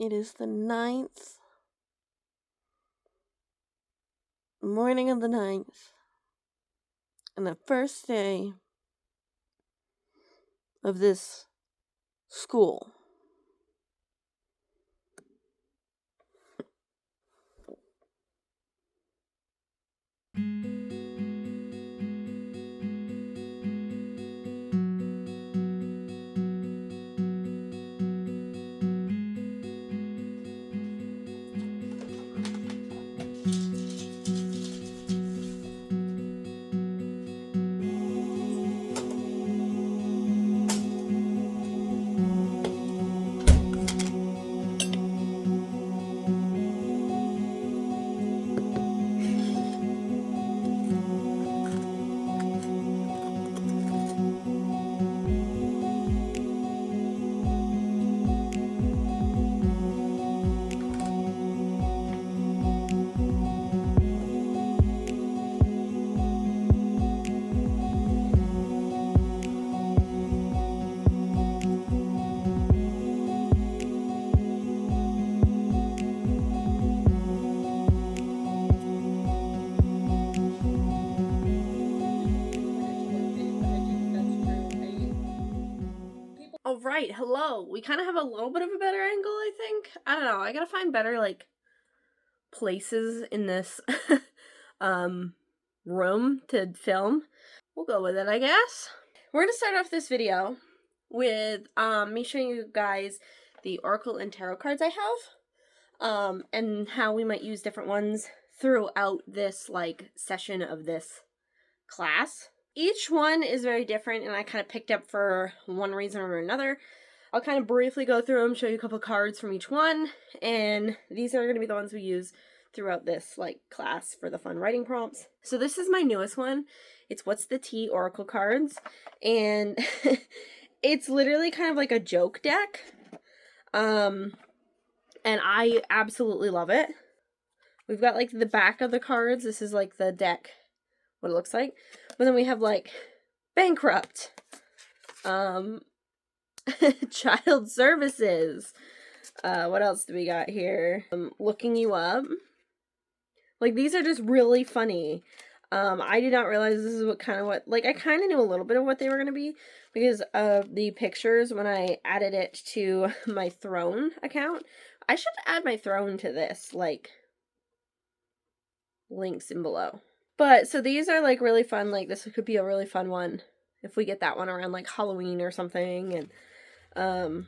It is the 9th, morning of the 9th, and the first day of this school. Alright, hello. We kind of have a little bit of a better angle, I think. I don't know. I gotta find better, places in this room to film. We'll go with it, I guess. We're gonna start off this video with me showing you guys the Oracle and Tarot cards I have, and how we might use different ones throughout this, session of this class. Each one is very different, and I kind of picked up for one reason or another. I'll kind of briefly go through them, show you a couple cards from each one, and these are going to be the ones we use throughout this, class for the fun writing prompts. So this is my newest one. It's What's the Tea Oracle cards, and it's literally kind of like a joke deck, and I absolutely love it. We've got, the back of the cards. This is, the deck, what it looks like. But then we have, bankrupt, child services, what else do we got here? Looking you up. These are just really funny. I did not realize this is I kind of knew a little bit of what they were going to be because of the pictures when I added it to my Throne account. I should add my Throne to this, links in below. But, so these are, really fun. This could be a really fun one if we get that one around, Halloween or something. And,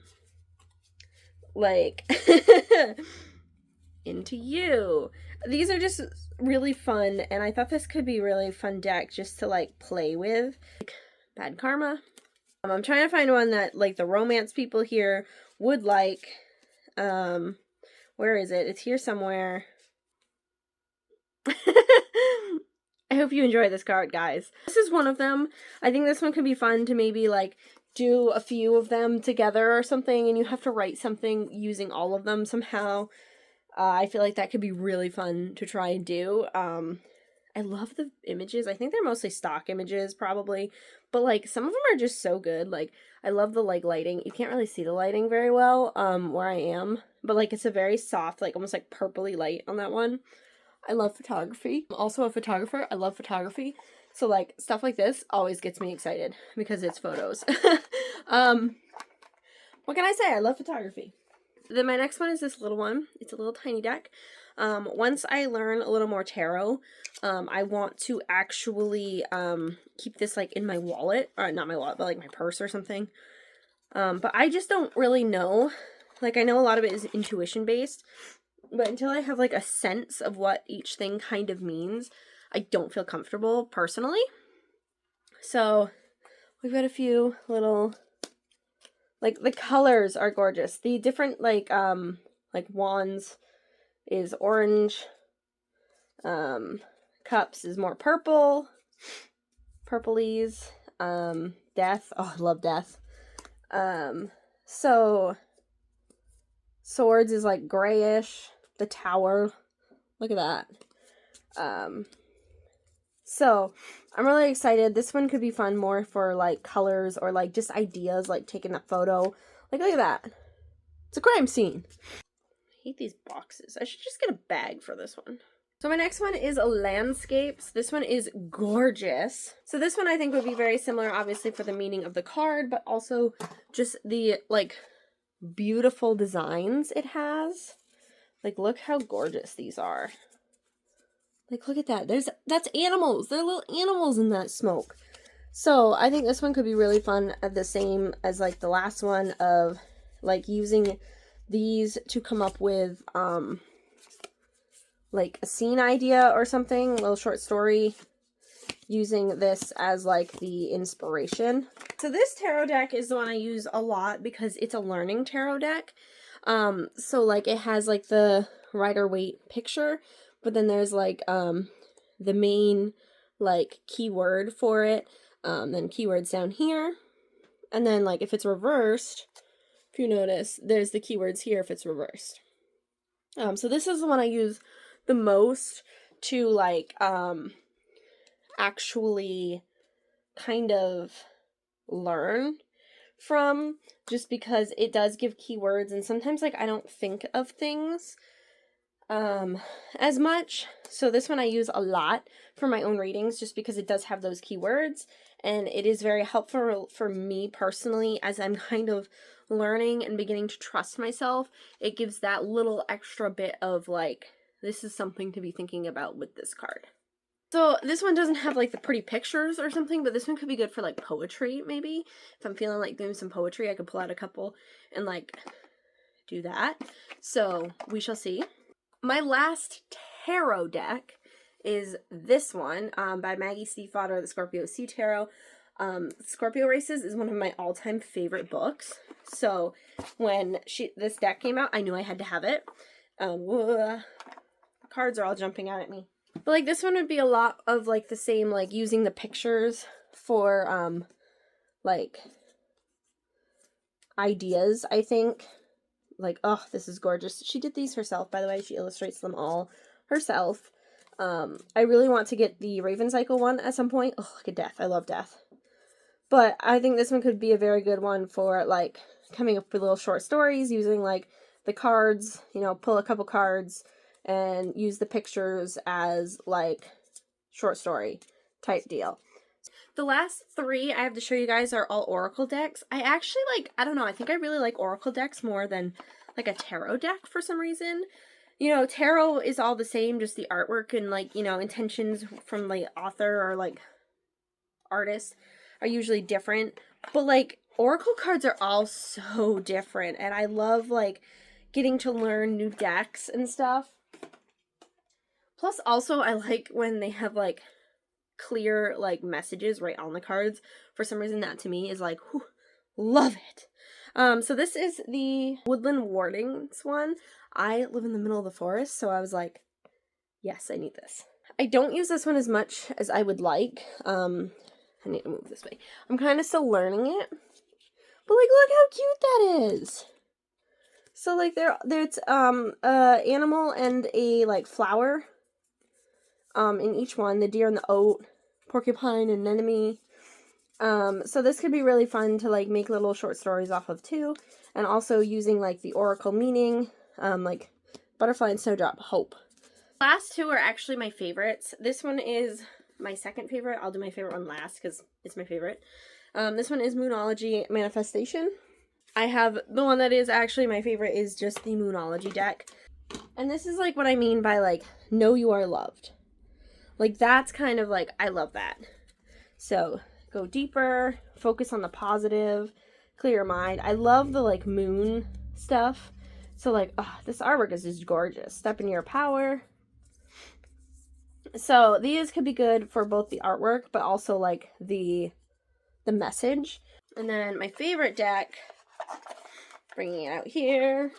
Into You. These are just really fun, and I thought this could be a really fun deck just to, play with. Bad Karma. I'm trying to find one that, the romance people here would like. Where is it? It's here somewhere. I hope you enjoy this card, guys. This is one of them. I think this one could be fun to maybe, do a few of them together or something, and you have to write something using all of them somehow. I feel like that could be really fun to try and do. I love the images. I think they're mostly stock images, probably. But, some of them are just so good. I love the, lighting. You can't really see the lighting very well, where I am. But, it's a very soft, almost, purpley light on that one. I love photography. I'm also a photographer. I love photography. So, stuff like this always gets me excited because it's photos. What can I say? I love photography. Then my next one is this little one. It's a little tiny deck. Once I learn a little more tarot, I want to actually keep this, in my wallet. Or not my wallet, but, my purse or something. But I just don't really know. I know a lot of it is intuition-based. But until I have, a sense of what each thing kind of means, I don't feel comfortable, personally. So, we've got a few little, the colors are gorgeous. The different, wands is orange. Cups is more purple. Purplies. Death. Oh, I love death. So, swords is, grayish. The Tower. Look at that. So, I'm really excited. This one could be fun more for, colors or, just ideas, taking a photo. Look at that. It's a crime scene. hate these boxes. I should just get a bag for this one. So my next one is landscapes. This one is gorgeous. So this one I think would be very similar, obviously, for the meaning of the card, but also just the, like, beautiful designs it has. Like, look how gorgeous these are. Like, look at that. That's animals. There are little animals in that smoke. So I think this one could be really fun, the same as, like, the last one of, like, using these to come up with, like a scene idea or something, a little short story, using this as like the inspiration. So this tarot deck is the one I use a lot because it's a learning tarot deck. So like it has like the Rider-Waite picture, but then there's like the main like keyword for it, then keywords down here, and then like if it's reversed, if you notice, there's the keywords here if it's reversed. So this is the one I use the most to like actually kind of learn from, just because it does give keywords, and sometimes like I don't think of things as much. So this one I use a lot for my own readings just because it does have those keywords, and it is very helpful for me personally as I'm kind of learning and beginning to trust myself. It gives that little extra bit of like, this is something to be thinking about with this card. So this one doesn't have like the pretty pictures or something, but this one could be good for like poetry maybe. If I'm feeling like doing some poetry, I could pull out a couple and like do that. So we shall see. My last tarot deck is this one by Maggie Stiefvater, the Scorpio Sea Tarot. Scorpio Races is one of my all-time favorite books. So when this deck came out, I knew I had to have it. Cards are all jumping out at me. But like this one would be a lot of like the same, like using the pictures for like ideas, I think. Like, oh, this is gorgeous. She did these herself, by the way. She illustrates them all herself. I really want to get the Raven Cycle one at some point. Oh, look at Death. I love Death. But I think this one could be a very good one for like coming up with little short stories, using like the cards, you know, pull a couple cards and use the pictures as like short story type deal. The last three I have to show you guys are all Oracle decks. I actually like, I don't know, I think I really like Oracle decks more than like a tarot deck for some reason. You know, tarot is all the same, just the artwork and like, you know, intentions from the author or like artist are usually different. But like Oracle cards are all so different, and I love like getting to learn new decks and stuff. Plus also I like when they have like clear like messages right on the cards. For some reason that to me is like, whew, love it. So this is the Woodland Wardings one. I live in the middle of the forest, so I was like, yes, I need this. I don't use this one as much as I would like. I need to move this way. I'm kind of still learning it. But like, look how cute that is. So like there's animal and a like flower in each one, the deer and the oat, porcupine and anemone. So this could be really fun to like make little short stories off of too, and also using like the oracle meaning, like butterfly and snowdrop, hope. Last two are actually my favorites. This one is my second favorite. I'll do my favorite one last because it's my favorite. This one is Moonology Manifestation. I have the one that is actually my favorite is just the Moonology deck. And this is like what I mean by like, know you are loved. Like that's kind of like, I love that. So go deeper, focus on the positive, clear your mind. I love the like moon stuff. So like, oh, this artwork is just gorgeous. Step into your power. So these could be good for both the artwork, but also like the message. And then my favorite deck, bringing it out here.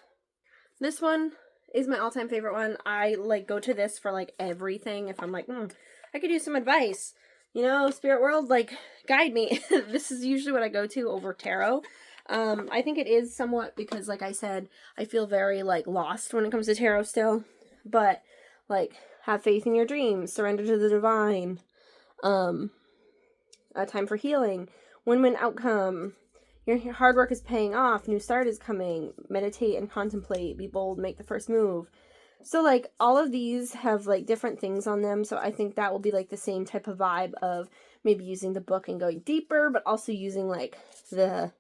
This one is my all-time favorite one. I like go to this for like everything. If I'm like, I could use some advice, you know, spirit world, like guide me. This is usually what I go to over tarot. I think it is somewhat because like I said, I feel very like lost when it comes to tarot still, but like have faith in your dreams, surrender to the divine, a time for healing, win-win outcome, your hard work is paying off, new start is coming, meditate and contemplate, be bold, make the first move. So, like, all of these have, like, different things on them, so I think that will be, like, the same type of vibe of maybe using the book and going deeper, but also using, like, the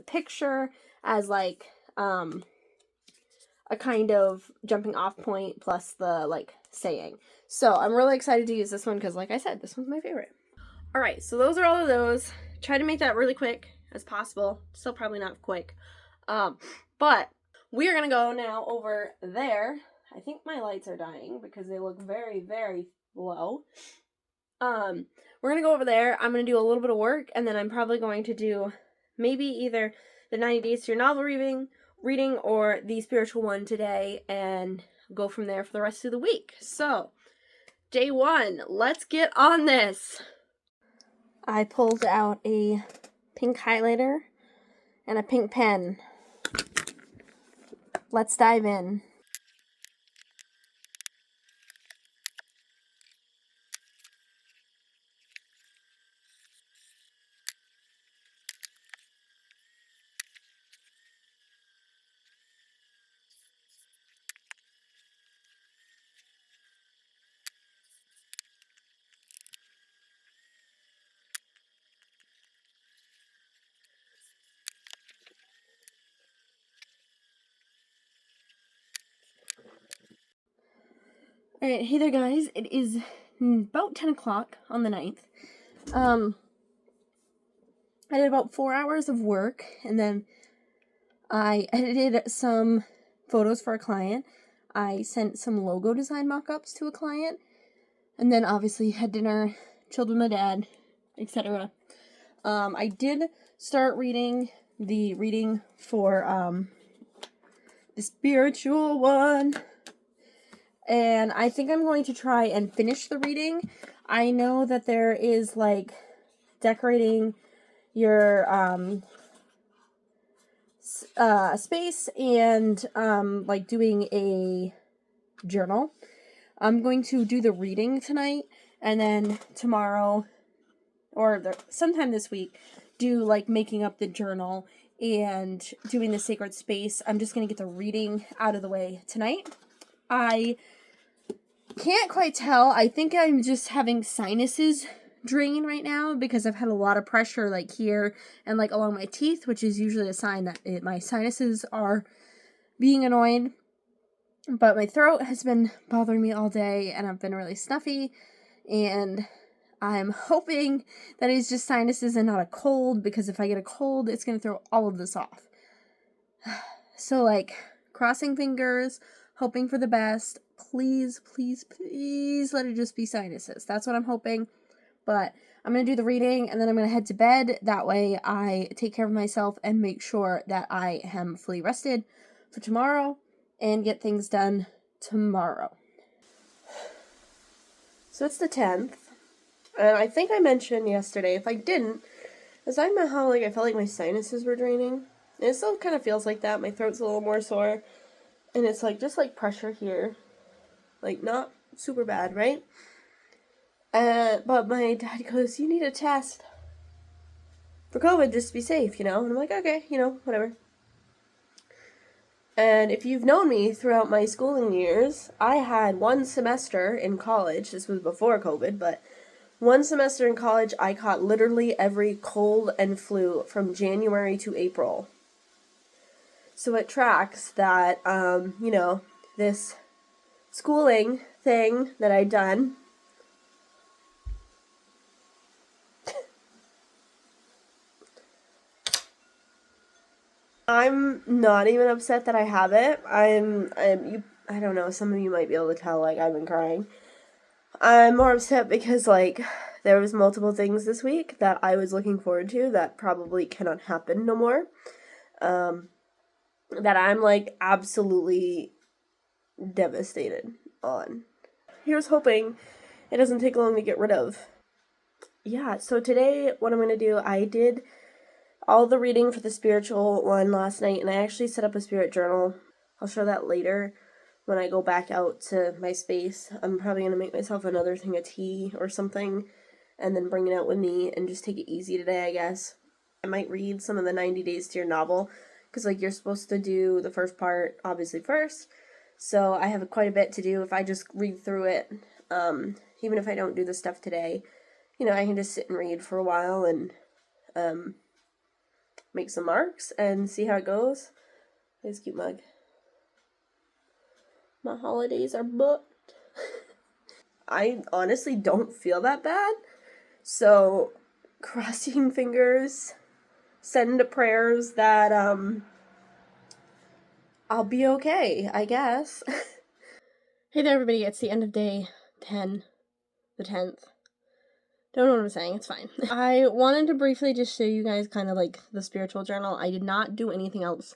picture as, like, a kind of jumping off point plus the, like, saying. So, I'm really excited to use this one because, like I said, this one's my favorite. Alright, so those are all of those. Try to make that really quick as possible. Still probably not quick. But we are going to go now over there. I think my lights are dying because they look very, very low. We're going to go over there. I'm going to do a little bit of work, and then I'm probably going to do maybe either the 90 Days to Your Novel reading or the spiritual one today and go from there for the rest of the week. So, day 1, let's get on this. I pulled out a pink highlighter and a pink pen. Let's dive in. Alright, hey there guys, it is about 10 o'clock on the 9th. I did about 4 hours of work, and then I edited some photos for a client. I sent some logo design mock-ups to a client, and then obviously had dinner, chilled with my dad, etc. I did start reading the reading for the spiritual one, and I think I'm going to try and finish the reading. I know that there is, like, decorating your space and like doing a journal. I'm going to do the reading tonight, and then tomorrow or sometime this week do like making up the journal and doing the sacred space. I'm just going to get the reading out of the way tonight. I can't quite tell. I think I'm just having sinuses drain right now because I've had a lot of pressure like here and like along my teeth, which is usually a sign that my sinuses are being annoyed. But my throat has been bothering me all day, and I've been really stuffy, and I'm hoping that it's just sinuses and not a cold, because if I get a cold, it's going to throw all of this off. So, like, crossing fingers, hoping for the best. Please, please, please let it just be sinuses. That's what I'm hoping. But I'm going to do the reading, and then I'm going to head to bed. That way I take care of myself and make sure that I am fully rested for tomorrow and get things done tomorrow. So it's the 10th, and I think I mentioned yesterday, if I didn't, was I about how, like, I felt like my sinuses were draining? And it still kind of feels like that. My throat's a little more sore, and it's, like, just, like, pressure here. Like, not super bad, right? But my dad goes, you need a test for COVID just to be safe, you know? And I'm like, okay, you know, whatever. And if you've known me throughout my schooling years, I had one semester in college, this was before COVID, but one semester in college I caught literally every cold and flu from January to April. So it tracks that, you know, this schooling thing that I'd done, I'm not even upset that I have it. I don't know, some of you might be able to tell, like, I've been crying. I'm more upset because, like, there was multiple things this week that I was looking forward to that probably cannot happen no more. That I'm, like, absolutely devastated on. Here's hoping it doesn't take long to get rid of. Yeah, so today, what I'm going to do, I did all the reading for the spiritual one last night, and I actually set up a spirit journal. I'll show that later when I go back out to my space. I'm probably going to make myself another thing of tea or something, and then bring it out with me and just take it easy today, I guess. I might read some of the 90 Days to Your Novel, because like you're supposed to do the first part obviously first, so I have quite a bit to do if I just read through it. Even if I don't do the stuff today, you know, I can just sit and read for a while and make some marks and see how it goes. Nice cute mug. My holidays are booked. I honestly don't feel that bad, so crossing fingers, send prayers that I'll be okay, I guess. Hey there everybody, it's the end of day 10, the 10th. Don't know what I'm saying, it's fine. I wanted to briefly just show you guys kind of like the spiritual journal. I did not do anything else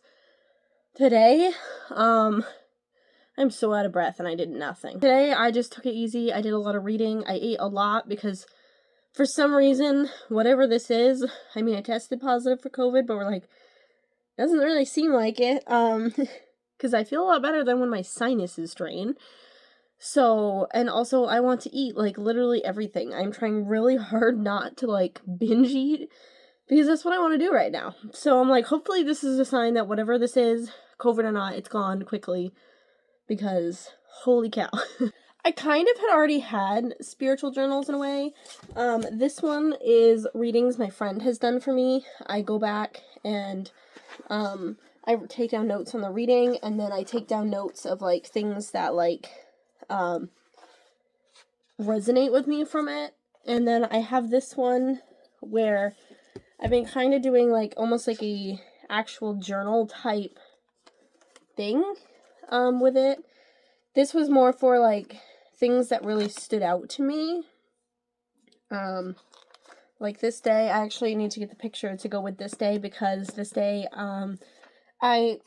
today. I'm so out of breath and I did nothing. Today I just took it easy. I did a lot of reading. I ate a lot because for some reason, whatever this is, I mean I tested positive for COVID, but we're like, doesn't really seem like it. Because I feel a lot better than when my sinuses drain. So, and also I want to eat like literally everything. I'm trying really hard not to like binge eat because that's what I want to do right now. So I'm like, hopefully this is a sign that whatever this is, COVID or not, it's gone quickly. Because, holy cow. I kind of had already had spiritual journals in a way. This one is readings my friend has done for me. I go back and I take down notes on the reading, and then I take down notes of, like, things that, like, resonate with me from it. And then I have this one where I've been kind of doing, like, almost like a actual journal type thing with it. This was more for like things that really stood out to me. Like this day, I actually need to get the picture to go with this day because this day I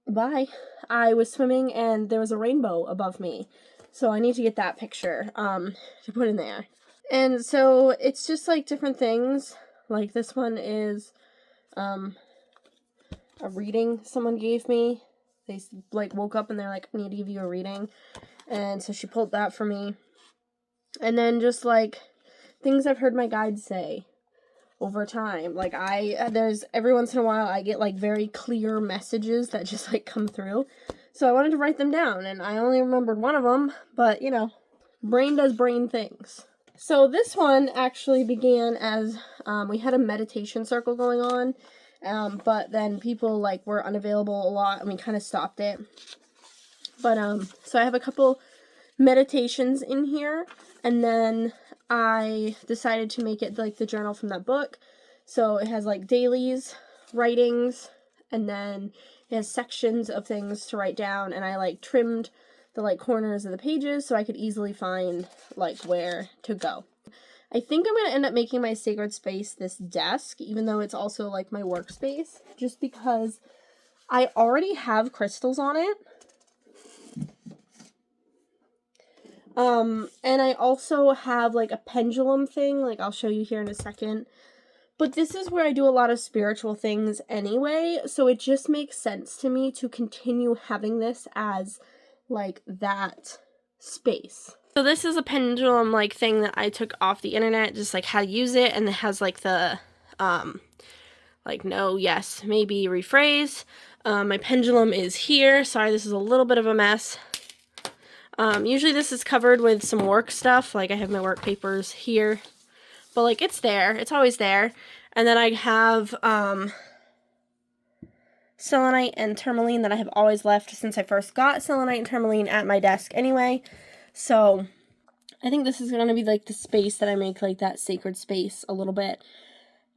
was swimming and there was a rainbow above me. So I need to get that picture to put in there. And so it's just like different things. Like this one is a reading someone gave me. They, like, woke up and they're like, I need to give you a reading. And so she pulled that for me. And then just, like, things I've heard my guides say over time. Like, there's, every once in a while, I get, like, very clear messages that just, like, come through. So I wanted to write them down. And I only remembered one of them. But, you know, brain does brain things. So this one actually began as, we had a meditation circle going on. But then people, like, were unavailable a lot, and we kind of stopped it. But, so I have a couple meditations in here, and then I decided to make it, like, the journal from that book. So it has, like, dailies, writings, and then it has sections of things to write down, and I, like, trimmed the, like, corners of the pages so I could easily find, like, where to go. I think I'm going to end up making my sacred space this desk, even though it's also, like, my workspace, just because I already have crystals on it. And I also have, like, a pendulum thing, like, I'll show you here in a second. But this is where I do a lot of spiritual things anyway, so it just makes sense to me to continue having this as, like, that space. So this is a pendulum, like, thing that I took off the internet, just, like, how to use it, and it has, like, the, like, no, yes, maybe, rephrase. My pendulum is here. Sorry, this is a little bit of a mess. Usually this is covered with some work stuff, like, I have my work papers here, but, like, it's there. It's always there. And then I have, selenite and tourmaline that I have always left since I first got selenite and tourmaline at my desk anyway. So I think this is going to be, like, the space that I make, like, that sacred space a little bit.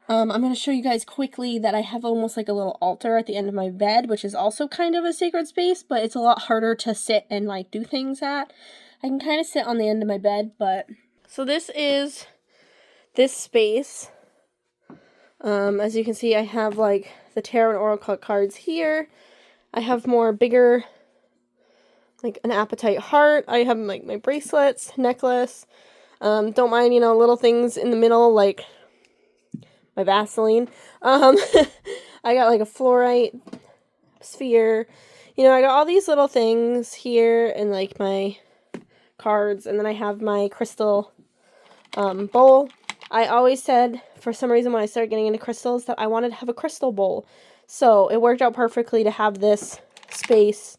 I'm going to show you guys quickly that I have almost like a little altar at the end of my bed, which is also kind of a sacred space, but it's a lot harder to sit and, like, do things at. I can kind of sit on the end of my bed, but... So this is this space. As you can see, I have, like, the tarot and oracle cards here. I have more bigger, like, an apatite heart. I have, like, my bracelets, necklace. Don't mind, you know, little things in the middle, like my Vaseline. I got, like, a fluorite sphere. You know, I got all these little things here and, like, my cards. And then I have my crystal bowl. I always said, for some reason when I started getting into crystals, that I wanted to have a crystal bowl. So it worked out perfectly to have this space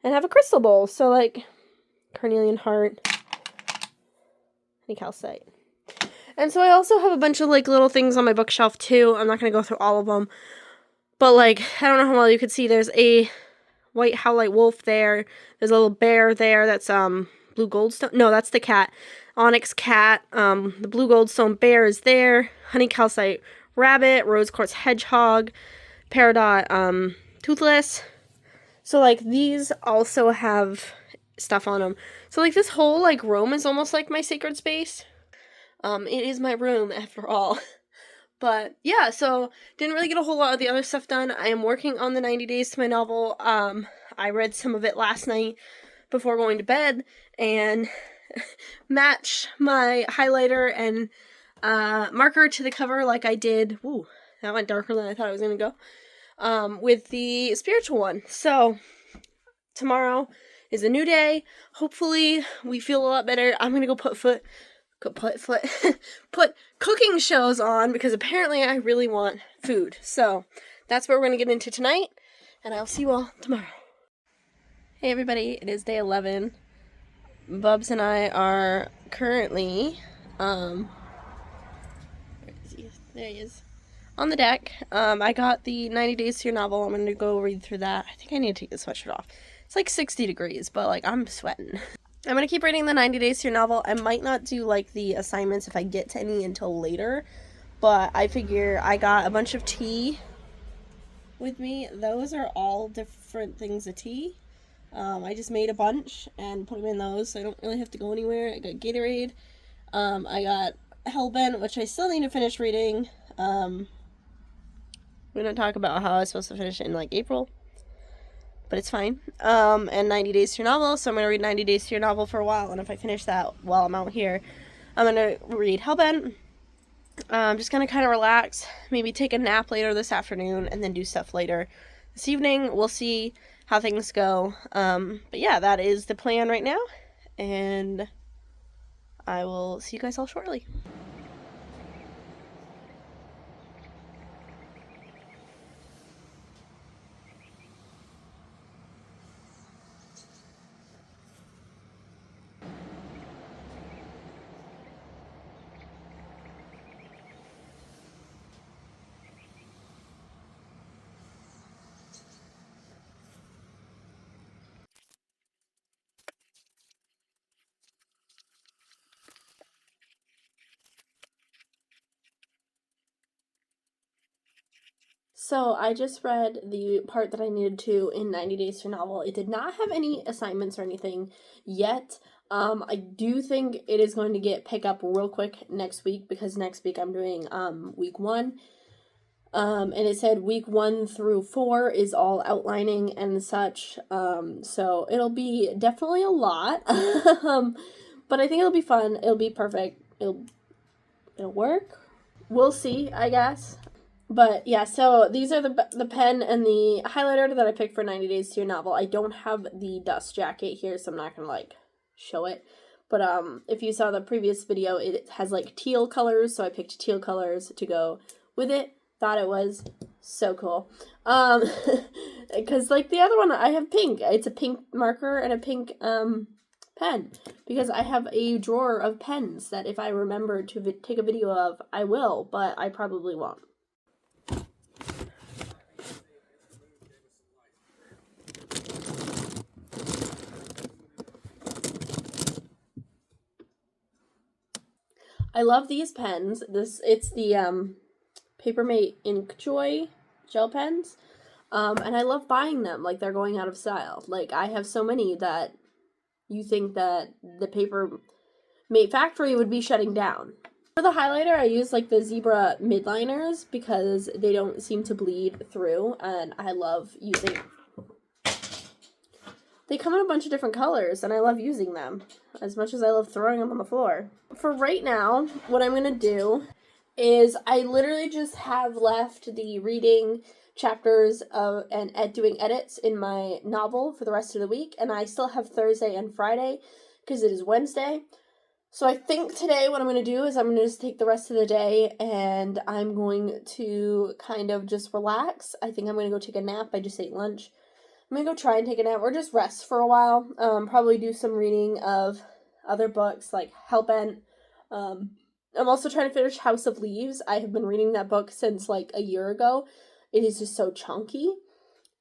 and have a crystal bowl. So like carnelian heart, calcite. And so I also have a bunch of like little things on my bookshelf too. I'm not going to go through all of them. But like, I don't know how well you could see, there's a white howlite wolf there. There's a little bear there that's blue goldstone. No, that's the cat. Onyx cat. The blue goldstone bear is there. Honey calcite rabbit, rose quartz hedgehog, peridot toothless. So like these also have stuff on them. So like this whole like room is almost like my sacred space. It is my room after all. But yeah, so didn't really get a whole lot of the other stuff done. I am working on the 90 Days to my novel. I read some of it last night before going to bed and match my highlighter and marker to the cover like I did. Ooh, that went darker than I thought it was going to go. With the spiritual one. So tomorrow is a new day. Hopefully we feel a lot better. I'm going to go put cooking shows on because apparently I really want food. So that's what we're going to get into tonight, and I'll see you all tomorrow. Hey everybody, it is day 11. Bubs and I are currently, where is he? There he is. On the deck. I got the 90 Days to Your Novel. I'm going to go read through that. I think I need to take the sweatshirt off. It's like 60 degrees, but like I'm sweating. I'm going to keep reading the 90 Days to Your Novel. I might not do, like, the assignments if I get to any until later, but I figure I got a bunch of tea with me. Those are all different things of tea. I just made a bunch and put them in those, so I don't really have to go anywhere. I got Gatorade. I got Hellbent, which I still need to finish reading. We're going to talk about how I was supposed to finish it in, like, April. But it's fine. And 90 Days to Your Novel, so I'm going to read 90 Days to Your Novel for a while, and if I finish that while I'm out here, I'm going to read Hellbent. I'm just going to kind of relax, maybe take a nap later this afternoon, and then do stuff later this evening. We'll see how things go. But yeah, that is the plan right now, and I will see you guys all shortly. So I just read the part that I needed to in 90 Days to Your Novel. It did not have any assignments or anything yet. I do think it is going to get pick up real quick next week because next week I'm doing week 1. And it said week 1 through 4 is all outlining and such. So it'll be definitely a lot. But I think it'll be fun. It'll be perfect. It'll work. We'll see, I guess. But yeah, so these are the pen and the highlighter that I picked for 90 Days to Your Novel. I don't have the dust jacket here, so I'm not going to, like, show it. But if you saw the previous video, it has, like, teal colors, so I picked teal colors to go with it. Thought it was so cool. Because, like, the other one, I have pink. It's a pink marker and a pink pen. Because I have a drawer of pens that if I remember to take a video of, I will, but I probably won't. I love these pens. It's the Papermate Ink Joy gel pens. And I love buying them like they're going out of style. Like I have so many that you think that the Papermate factory would be shutting down. For the highlighter, I use like the Zebra midliners because they don't seem to bleed through, and I love using. They come in a bunch of different colors, and I love using them as much as I love throwing them on the floor. For right now, what I'm going to do is I literally just have left the reading chapters of and doing edits in my novel for the rest of the week, and I still have Thursday and Friday because it is Wednesday. So I think today what I'm going to do is I'm going to just take the rest of the day and I'm going to kind of just relax. I think I'm going to go take a nap. I just ate lunch. I'm going to go try and take a nap or just rest for a while. Probably do some reading of other books like Hellbent. I'm also trying to finish House of Leaves. I have been reading that book since like a year ago. It is just so chunky.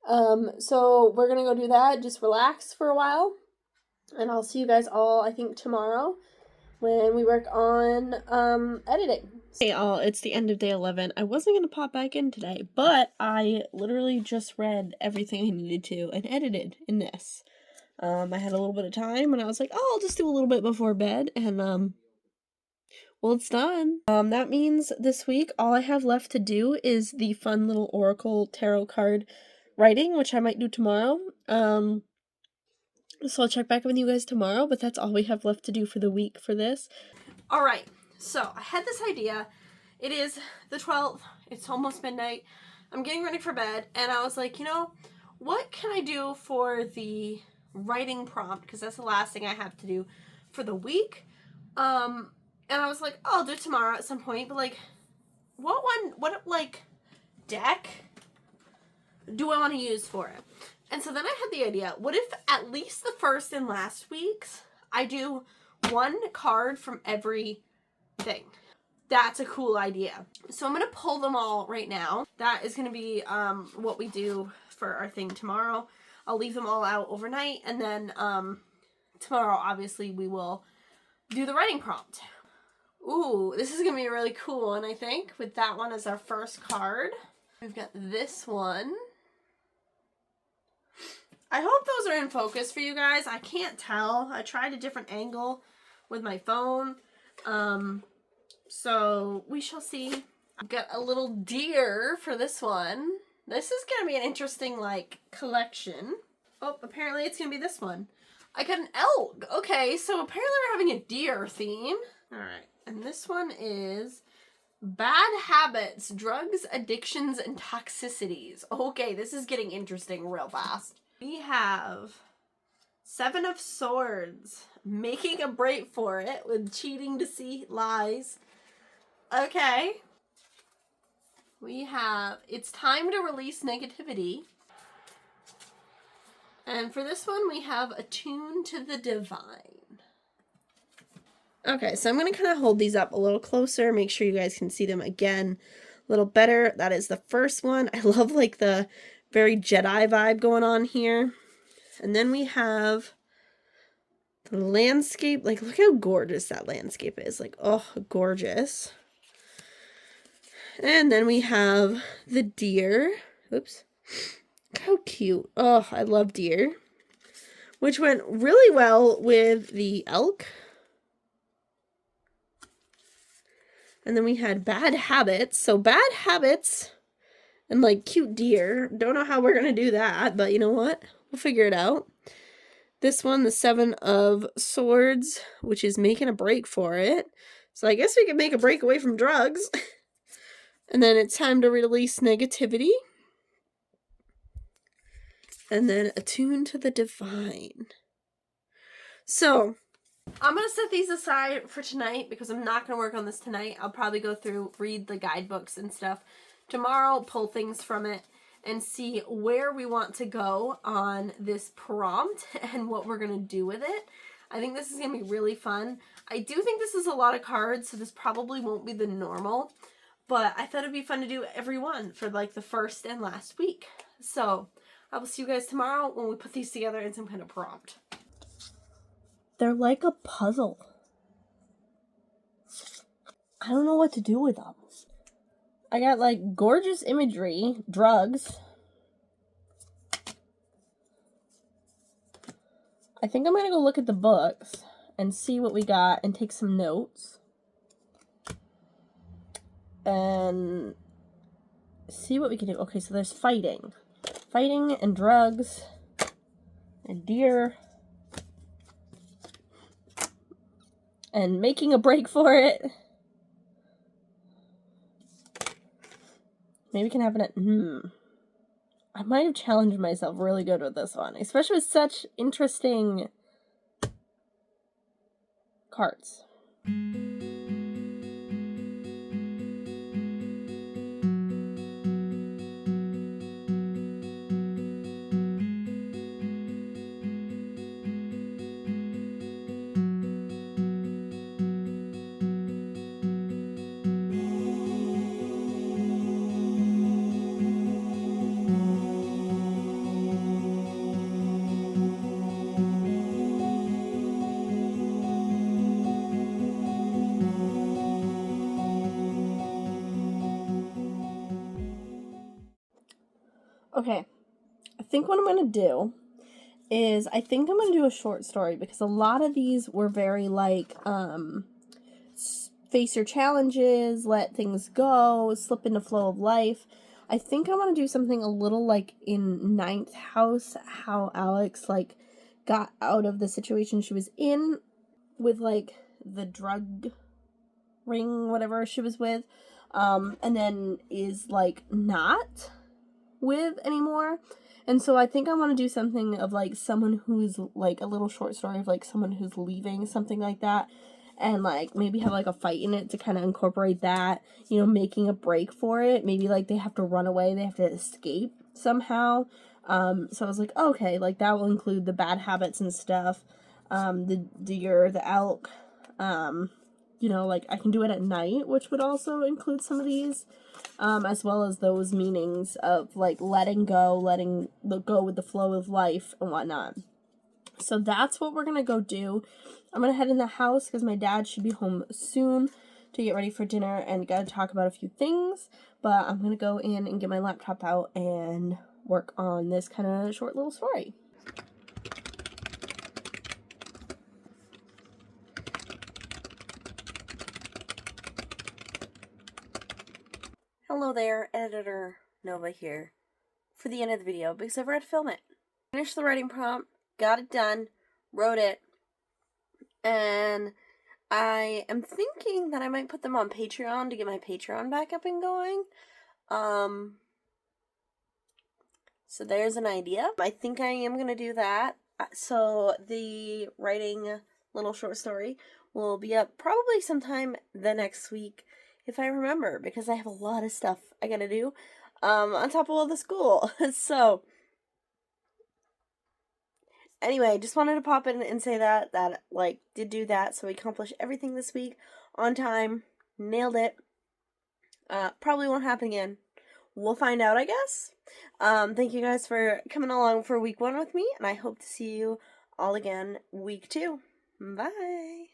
So we're going to go do that. Just relax for a while. And I'll see you guys all, I think, tomorrow when we work on editing. Hey all, it's the end of day 11. I wasn't going to pop back in today, but I literally just read everything I needed to and edited in this. I had a little bit of time and I was like, oh, I'll just do a little bit before bed, and well, it's done. That means this week all I have left to do is the fun little Oracle tarot card writing, which I might do tomorrow. So I'll check back with you guys tomorrow, but that's all we have left to do for the week for this. All right, so I had this idea. It is the 12th. It's almost midnight. I'm getting ready for bed, and I was like, you know, what can I do for the writing prompt? Because that's the last thing I have to do for the week. And I was like, oh, I'll do it tomorrow at some point. But like, what deck do I want to use for it? And so then I had the idea, what if at least the first and last weeks, I do one card from every thing? That's a cool idea. So I'm going to pull them all right now. That is going to be what we do for our thing tomorrow. I'll leave them all out overnight. And then tomorrow, obviously, we will do the writing prompt. Ooh, this is going to be a really cool one, I think, with that one as our first card. We've got this one. I hope those are in focus for you guys. I can't tell. I tried a different angle with my phone. So we shall see. I've got a little deer for this one. This is going to be an interesting, like, collection. Oh, apparently it's going to be this one. I got an elk. Okay, so apparently we're having a deer theme. All right, and this one is Bad Habits, Drugs, Addictions, and Toxicities. Okay, this is getting interesting real fast. We have Seven of Swords, making a break for it with cheating, deceit, lies. Okay. We have It's Time to Release Negativity. And for this one, we have Attune to the Divine. Okay, so I'm going to kind of hold these up a little closer, make sure you guys can see them again a little better. That is the first one. I love like the very Jedi vibe going on here. And then we have the landscape. Like, look how gorgeous that landscape is. Like, oh, gorgeous. And then we have the deer. Oops. Look how cute. Oh, I love deer. Which went really well with the elk. And then we had Bad Habits. So Bad Habits and like cute deer. Don't know how we're going to do that, but you know what? We'll figure it out. This one, the Seven of Swords, which is making a break for it. So I guess we can make a break away from drugs. And then It's Time to Release Negativity. And then Attune to the Divine. So I'm going to set these aside for tonight because I'm not going to work on this tonight. I'll probably go through, read the guidebooks and stuff tomorrow, pull things from it, and see where we want to go on this prompt and what we're going to do with it. I think this is going to be really fun. I do think this is a lot of cards, so this probably won't be the normal, but I thought it'd be fun to do every one for like the first and last week. So I will see you guys tomorrow when we put these together in some kind of prompt. They're like a puzzle. I don't know what to do with them. I got like gorgeous imagery, drugs. I think I'm going to go look at the books and see what we got and take some notes. And see what we can do. Okay, so there's fighting. Fighting and drugs and deer. And making a break for it. Maybe it can happen at... I might have challenged myself really good with this one. Especially with such interesting cards. Okay, I think what I'm going to do is I think I'm going to do a short story because a lot of these were very like, face your challenges, let things go, slip into flow of life. I think I want to do something a little like in Ninth House, how Alex like got out of the situation she was in with like the drug ring, whatever she was with, and then is like not with anymore. And so I think I want to do something of like someone who's like a little short story of like someone who's leaving, something like that, and like maybe have like a fight in it to kind of incorporate that, you know, making a break for it. Maybe like they have to run away, they have to escape somehow. So I was like, oh, okay, like that will include the bad habits and stuff, the deer, the elk, you know, like I can do it at night, which would also include some of these, as well as those meanings of like letting go with the flow of life and whatnot. So that's what we're gonna go do. I'm gonna head in the house because my dad should be home soon to get ready for dinner and gotta talk about a few things. But I'm gonna go in and get my laptop out and work on this kind of short little story. Hello there, Editor Nova here for the end of the video because I've read to film it. Finished the writing prompt, got it done, wrote it, and I am thinking that I might put them on Patreon to get my Patreon back up and going. So there's an idea. I think I am going to do that. So the writing little short story will be up probably sometime the next week if I remember, because I have a lot of stuff I gotta do on top of all the school. So anyway, just wanted to pop in and say that like did do that, so we accomplished everything this week on time, nailed it. Probably won't happen again. We'll find out, I guess. Thank you guys for coming along for week 1 with me, and I hope to see you all again week 2. Bye.